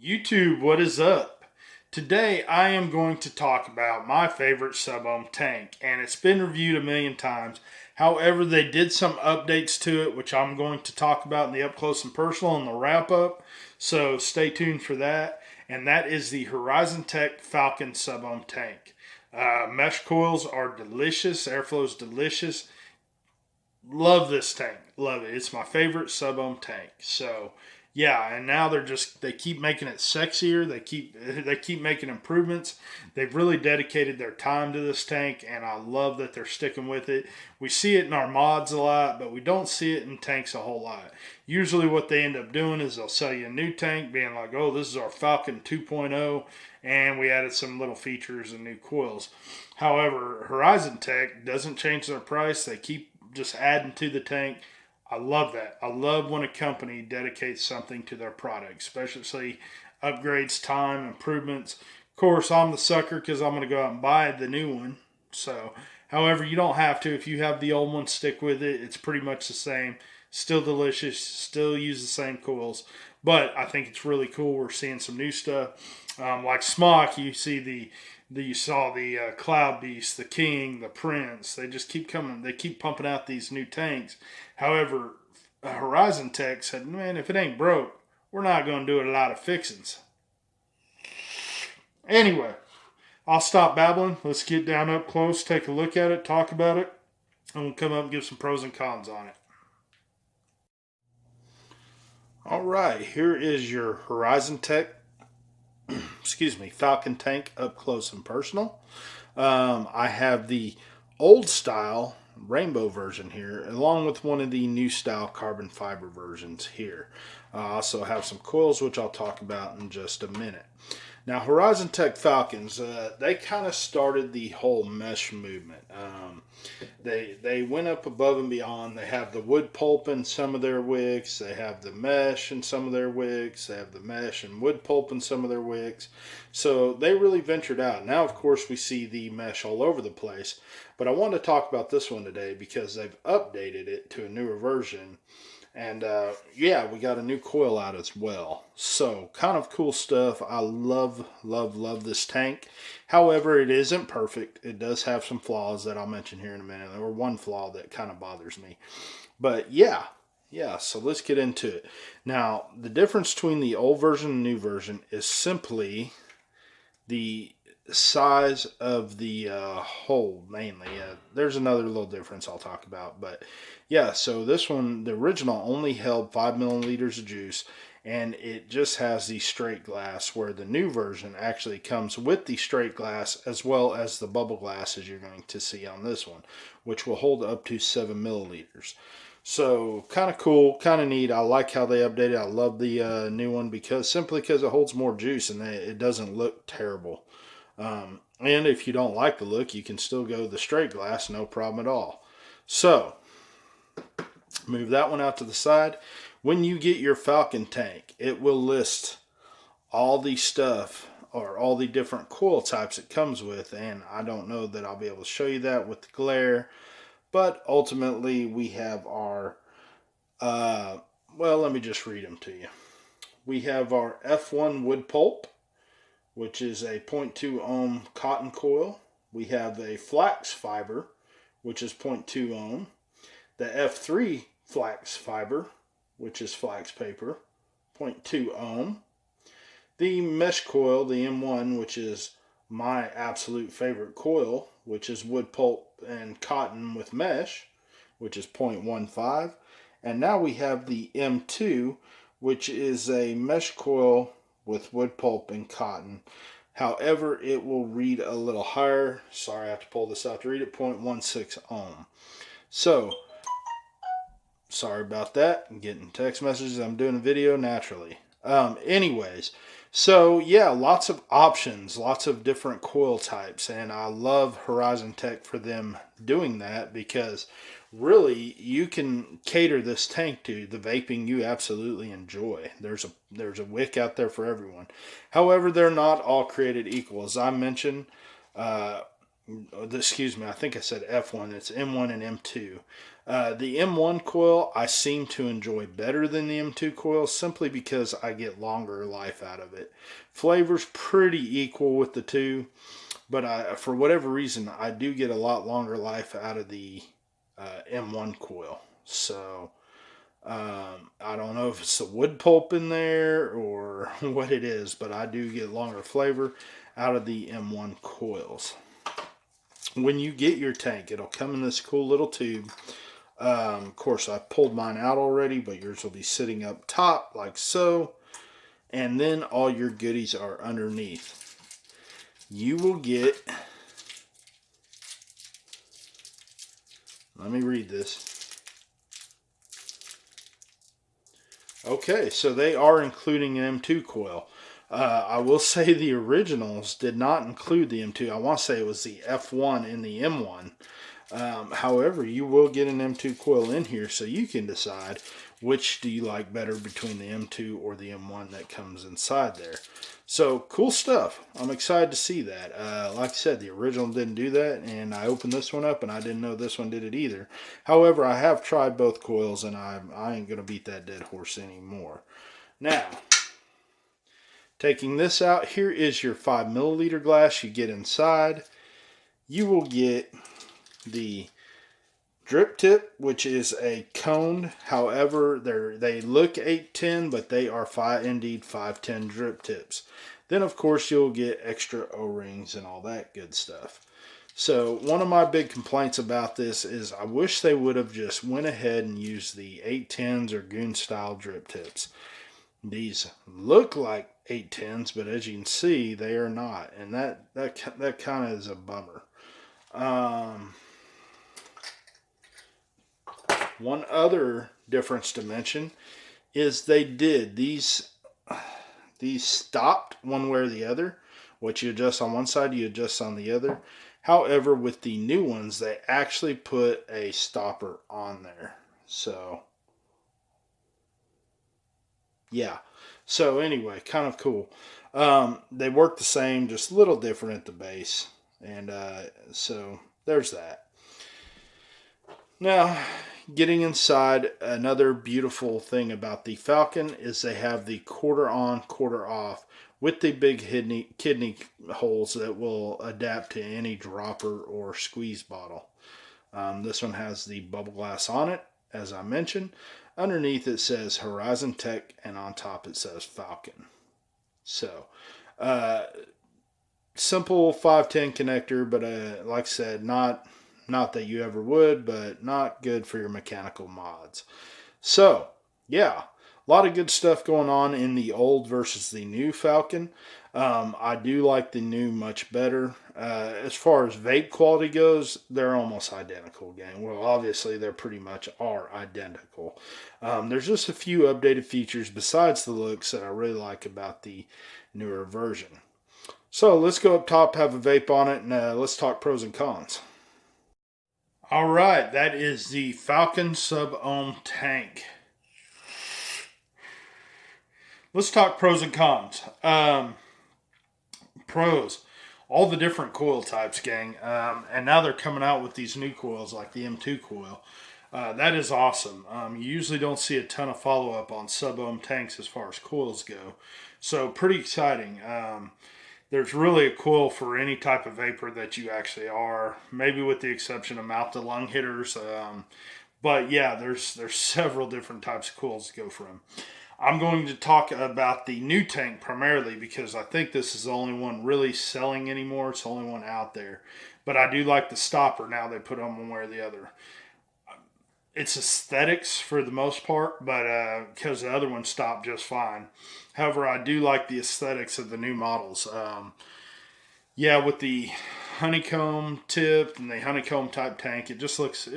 YouTube, what is up? Today I am going to talk about my favorite sub-ohm tank, and it's been reviewed a million times. However, they did some updates to it, which I'm going to talk about in the up close and personal and the wrap up. So stay tuned for that. And that is the HorizonTech Falcon sub-ohm tank. Mesh coils are delicious. Airflow is delicious. Love this tank. Love it. It's my favorite sub-ohm tank. So yeah, and now they keep making it sexier. They keep making improvements. They've really dedicated their time to this tank, and I love that they're sticking with it. We see it in our mods a lot, but we don't see it in tanks a whole lot. Usually what they end up doing is they'll sell you a new tank being like, oh, this is our Falcon 2.0, and we added some little features and new coils. However, HorizonTech doesn't change their price. They keep just adding to the tank. I love that. I love when a company dedicates something to their product, especially upgrades, time, improvements. Of course, I'm the sucker because I'm going to go out and buy the new one. So, however, you don't have to. If you have the old one, stick with it. It's pretty much the same. Still delicious. Still use the same coils. But I think it's really cool. We're seeing some new stuff. Like Smock, you saw the Cloud Beast, the King, the Prince. They just keep coming. They keep pumping out these new tanks. However, HorizonTech said, man, if it ain't broke, we're not going to do a lot of fixings. Anyway, I'll stop babbling. Let's get down up close, take a look at it, talk about it, and we'll come up and give some pros and cons on it. All right, here is your HorizonTech Falcon tank up close and personal. I have the old style rainbow version here, along with one of the new style carbon fiber versions here. I also have some coils, which I'll talk about in just a minute. Now, HorizonTech Falcons, they kind of started the whole mesh movement. They went up above and beyond. They have the wood pulp in some of their wicks. They have the mesh in some of their wicks. They have the mesh and wood pulp in some of their wicks. So they really ventured out. Now, of course, we see the mesh all over the place. But I want to talk about this one today because they've updated it to a newer version. And yeah, we got a new coil out as well. So kind of cool stuff. I love this tank. However, it isn't perfect. It does have some flaws that I'll mention here in a minute. Or one flaw that kind of bothers me. But yeah, so let's get into it. Now, the difference between the old version and new version is simply the size of the hole mainly. There's another little difference I'll talk about, but yeah, so this one, the original, only held 5 milliliters of juice, and it just has the straight glass, where the new version actually comes with the straight glass as well as the bubble glass, as you're going to see on this one, which will hold up to 7 milliliters. So kind of cool, kind of neat. I like how they updated. I love the new one simply because it holds more juice and it doesn't look terrible. And if you don't like the look, you can still go the straight glass, no problem at all. So, move that one out to the side. When you get your Falcon tank, it will list all the stuff or all the different coil types it comes with, and I don't know that I'll be able to show you that with the glare, but ultimately we have our, well, let me just read them to you. We have our F1 wood pulp, which is a 0.2 ohm cotton coil. We have a flax fiber, which is 0.2 ohm. The F3 flax fiber, which is flax paper, 0.2 ohm. The mesh coil, the M1, which is my absolute favorite coil, which is wood pulp and cotton with mesh, which is 0.15. And now we have the M2, which is a mesh coil with wood pulp and cotton. However, it will read a little higher. Sorry, I have to pull this out to read it. 0.16 ohm. So, sorry about that. I'm getting text messages. I'm doing a video naturally. Anyways, so yeah, lots of options, lots of different coil types, and I love HorizonTech for them doing that because really you can cater this tank to the vaping you absolutely enjoy. There's a wick out there for everyone. However, they're not all created equal. As I mentioned, excuse me, I think I said F1. It's M1 and M2. The M1 coil I seem to enjoy better than the M2 coil simply because I get longer life out of it. Flavor's pretty equal with the two, but for whatever reason, I do get a lot longer life out of the M1 coil. So I don't know if it's the wood pulp in there or what it is, but I do get longer flavor out of the M1 coils. When you get your tank, it'll come in this cool little tube. Of course, I pulled mine out already, but yours will be sitting up top like so. And then all your goodies are underneath. You will get, let me read this. Okay, so they are including an M2 coil. I will say the originals did not include the M2. I want to say it was the F1 and the M1. However, you will get an M2 coil in here, so you can decide which do you like better between the M2 or the M1 that comes inside there. So, cool stuff. I'm excited to see that. Like I said, the original didn't do that, and I opened this one up, and I didn't know this one did it either. However, I have tried both coils, and I ain't going to beat that dead horse anymore. Now, taking this out, here is your 5 milliliter glass you get inside. You will get the drip tip, which is a cone. However, they look 810, but they are indeed 510 drip tips. Then, of course, you'll get extra O-rings and all that good stuff. So, one of my big complaints about this is I wish they would have just went ahead and used the 810s or Goon style drip tips. These look like 810s, but as you can see, they are not, and that kind of is a bummer. One other difference to mention is these stopped one way or the other. What you adjust on one side, you adjust on the other. However, with the new ones, they actually put a stopper on there. So, yeah. So anyway, kind of cool. They work the same, just a little different at the base. And so there's that. Now, getting inside, another beautiful thing about the Falcon is they have the quarter on, quarter off with the big kidney holes that will adapt to any dropper or squeeze bottle. This one has the bubble glass on it, as I mentioned. Underneath it says HorizonTech, and on top it says Falcon. So, simple 510 connector, but like I said, not that you ever would, but not good for your mechanical mods. So, yeah, a lot of good stuff going on in the old versus the new Falcon. I do like the new much better. As far as vape quality goes, they're almost identical, gang. Well, obviously, they pretty much are identical. There's just a few updated features besides the looks that I really like about the newer version. So, let's go up top, have a vape on it, and let's talk pros and cons. All right, that is the Falcon Sub-Ohm tank. Let's talk pros and cons. Pros, all the different coil types, gang. And now they're coming out with these new coils like the M2 coil. That is awesome. You usually don't see a ton of follow-up on sub-ohm tanks as far as coils go. So pretty exciting. There's really a coil for any type of vapor that you actually are, maybe with the exception of mouth-to-lung hitters. But yeah, there's several different types of coils to go from. I'm going to talk about the new tank primarily because I think this is the only one really selling anymore. It's the only one out there. But I do like the stopper now they put on one way or the other. It's aesthetics for the most part, but because the other one stopped just fine. However, I do like the aesthetics of the new models. Yeah, with the honeycomb tip and the honeycomb type tank, it looks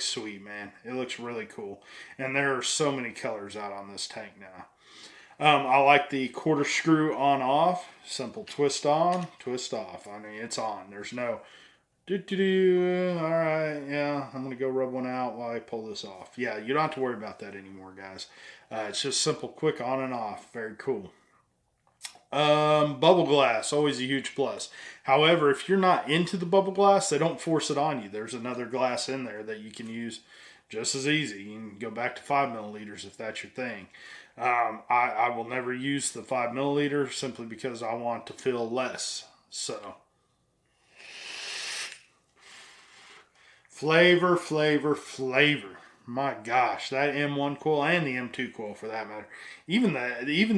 sweet, man. It looks really cool, and there are so many colors out on this tank now. I like the quarter screw on off, simple twist on, twist off. I mean, it's on. There's no all right, yeah, I'm gonna go rub one out while I pull this off. Yeah, you don't have to worry about that anymore, guys. It's just simple, quick on and off. Very cool. Bubble glass, always a huge plus. However, if you're not into the bubble glass, they don't force it on you. There's another glass in there that you can use just as easy. You can go back to 5 milliliters if that's your thing. I will never use the 5 milliliter simply because I want to fill less. So, flavor, flavor, flavor. My gosh, that M1 coil and the M2 coil for that matter. Even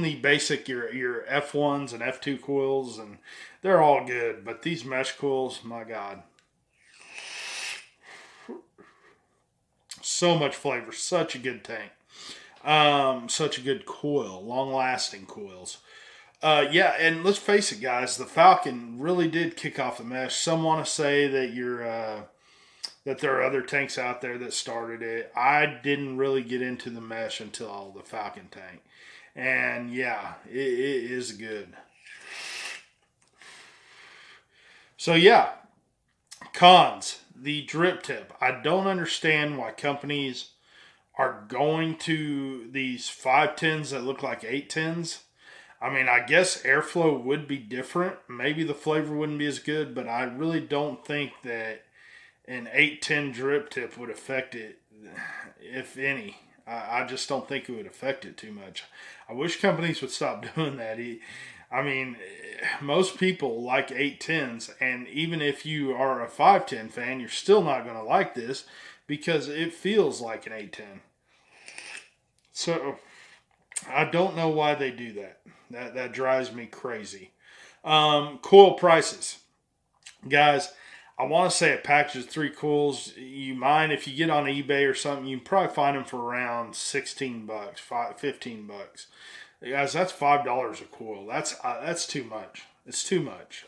the basic your F1s and F2 coils, and they're all good, but these mesh coils, my God. So much flavor, such a good tank. Such a good coil, long-lasting coils. Yeah, and let's face it, guys, the Falcon really did kick off the mesh. Some want to say that there are other tanks out there that started it. I didn't really get into the mesh until the Falcon tank. And yeah, it is good. So yeah, cons. The drip tip. I don't understand why companies are going to these 510s that look like 810s. I mean, I guess airflow would be different. Maybe the flavor wouldn't be as good, but I really don't think that an 810 drip tip would affect it, if any. I just don't think it would affect it too much. I wish companies would stop doing that. I mean, most people like 810s, and even if you are a 510 fan, you're still not going to like this because it feels like an 810. So, I don't know why they do that. That drives me crazy. Coil prices. Guys, I want to say a package of 3 coils. You mind if you get on eBay or something, you can probably find them for around $16, $15. Guys, that's $5 a coil. That's too much. It's too much.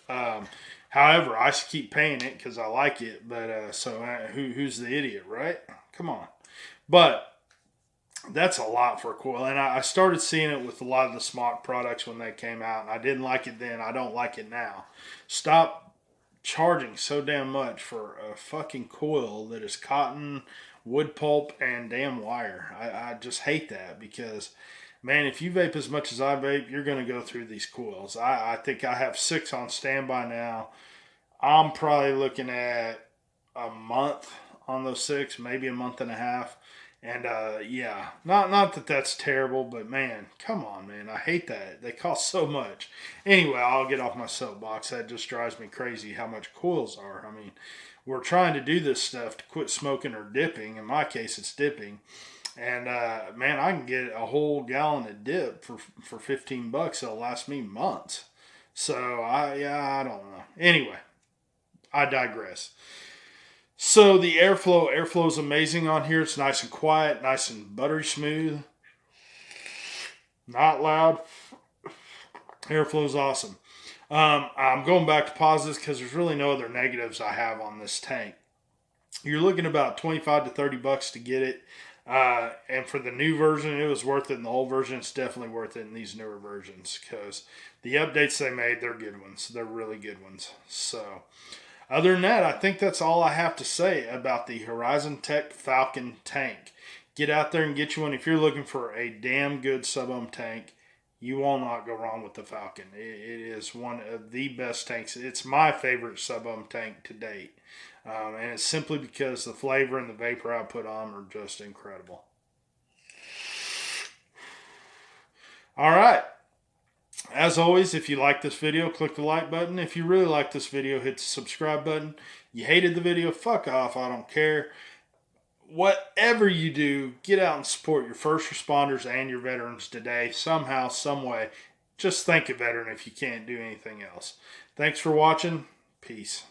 However, I keep paying it because I like it. But who's the idiot, right? Come on. But that's a lot for a coil. And I started seeing it with a lot of the Smock products when they came out. And I didn't like it then. I don't like it now. Stop charging so damn much for a fucking coil that is cotton, wood pulp, and damn wire. I just hate that because, man, if you vape as much as I vape, you're going to go through these coils. I think I have 6 on standby now. I'm probably looking at a month on those 6, maybe a month and a half. And yeah, not that that's terrible, but man, come on, man, I hate that. They cost so much. Anyway, I'll get off my soapbox. That just drives me crazy how much coils are. I mean, we're trying to do this stuff to quit smoking or dipping. In my case, it's dipping. And man, I can get a whole gallon of dip for $15. It'll last me months. So I don't know. Anyway, I digress. So the airflow is amazing on here. It's nice and quiet, nice and buttery smooth. Not loud. Airflow is awesome. I'm going back to positives because there's really no other negatives I have on this tank. You're looking about $25 to $30 to get it. And for the new version, it was worth it. In the old version, it's definitely worth it in these newer versions because the updates they made, they're good ones. They're really good ones. So, other than that, I think that's all I have to say about the HorizonTech Falcon tank. Get out there and get you one. If you're looking for a damn good sub-ohm tank, you will not go wrong with the Falcon. It is one of the best tanks. It's my favorite sub-ohm tank to date. And it's simply because the flavor and the vapor output on them are just incredible. All right. As always, if you like this video, click the like button. If you really like this video, hit the subscribe button. You hated the video, fuck off. I don't care. Whatever you do, get out and support your first responders and your veterans today. Somehow, some way. Just thank a veteran if you can't do anything else. Thanks for watching. Peace.